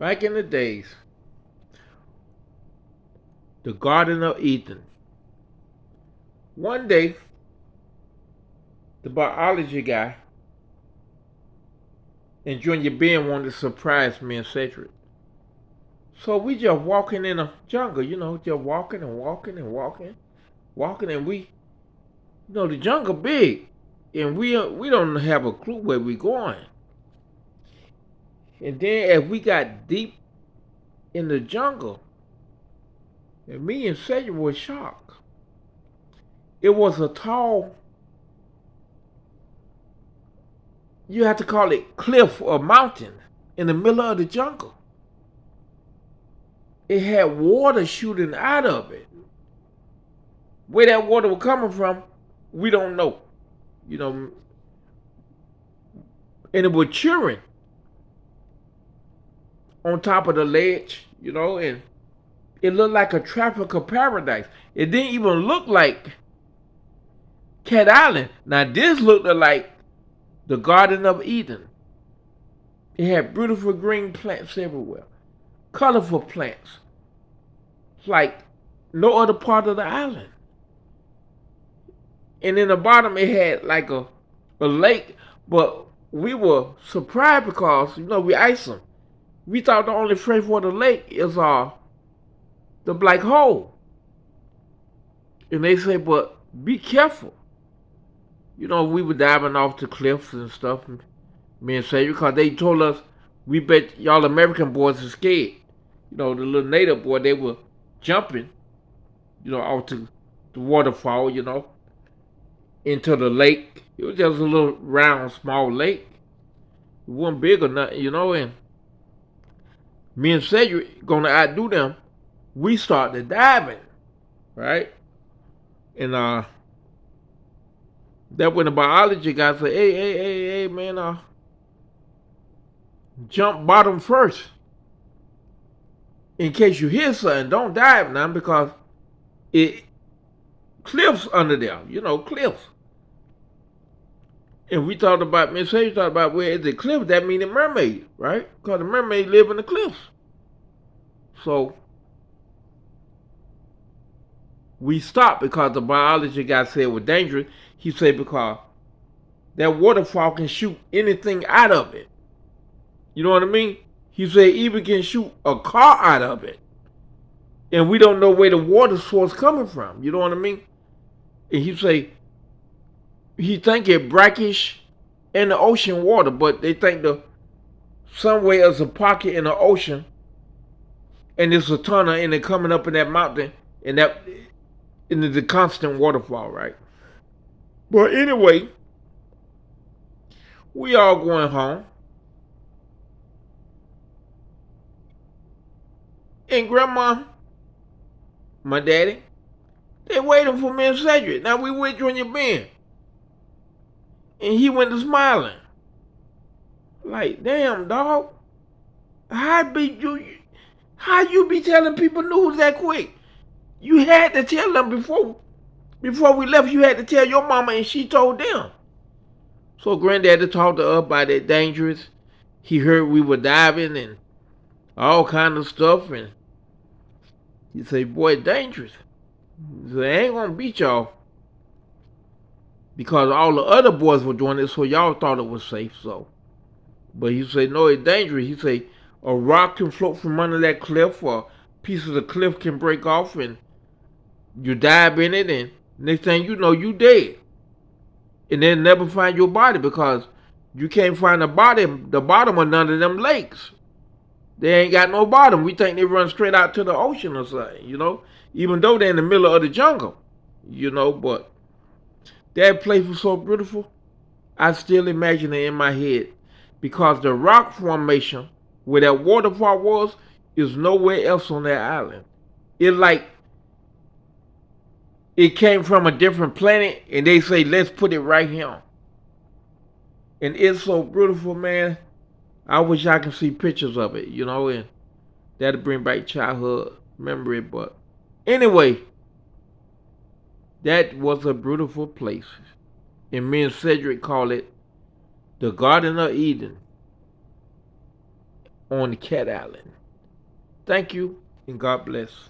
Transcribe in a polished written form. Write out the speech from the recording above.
Back in the days, the Garden of Eden. One day, the biology guy and Junior Ben wanted to surprise me and Cedric. So we just walking in the jungle, just walking and walking and walking, and the jungle big, and we don't have a clue where we going. And then as we got deep in the jungle, and me and Cedric were shocked. It was a tall, you have to call it cliff or mountain in the middle of the jungle. It had water shooting out of it. Where that water was coming from, we don't know. And it was cheering on top of the ledge, and it looked like a tropical paradise. It didn't even look like Cat Island. Now this looked like the Garden of Eden. It had beautiful green plants everywhere, colorful plants, like no other part of the island. And in the bottom it had like a lake, but we were surprised because we iced them. We thought the only freshwater lake is the black hole. And they say, but be careful. We were diving off the cliffs and stuff, me and Cedric, because they told us, we bet y'all American boys are scared. The little native boy, they were jumping, off to the waterfall, into the lake. It was just a little round, small lake. It wasn't big or nothing, and me and Cedric gonna outdo them. We started diving, right? And that when the biology guy said, hey, man, jump bottom first. In case you hear something, don't dive now because it cliffs under there, cliffs. And we thought about, Miss Hayes thought about where is the cliff, that means a mermaid, right? Because the mermaid live in the cliffs. So we stopped because the biology guy said it was dangerous. He said because that waterfall can shoot anything out of it. You know what I mean? He said even can shoot a car out of it. And we don't know where the water source coming from. You know what I mean? And he say he think it brackish in the ocean water, but they think somewhere is a pocket in the ocean and there's a tunnel and it coming up in that mountain and that in the constant waterfall, right? But anyway, we all going home. And grandma, my daddy, they waiting for me and Cedric. Now we with Junior Ben. And he went to smiling. Like, damn, dog. How you be telling people news that quick? You had to tell them before we left. You had to tell your mama, and she told them. So granddaddy talked to us about that dangerous. He heard we were diving and all kind of stuff, and he said, boy, it's dangerous. He said, I ain't gonna beat y'all. Because all the other boys were doing it, so y'all thought it was safe, so. But he said, no, it's dangerous. He said, a rock can float from under that cliff, or a piece of the cliff can break off, and you dive in it, and next thing you know, you dead. And they'll never find your body because you can't find the bottom of none of them lakes. They ain't got no bottom. We think they run straight out to the ocean or something, even though they're in the middle of the jungle, but that place was so beautiful. I still imagine it in my head because the rock formation where that waterfall was is nowhere else on that island. It came from a different planet and they say, let's put it right here. And it's so beautiful, man. I wish I could see pictures of it, and that'll bring back childhood memory. But anyway, that was a beautiful place. And me and Cedric call it the Garden of Eden. on the Cat Island. Thank you, and God bless.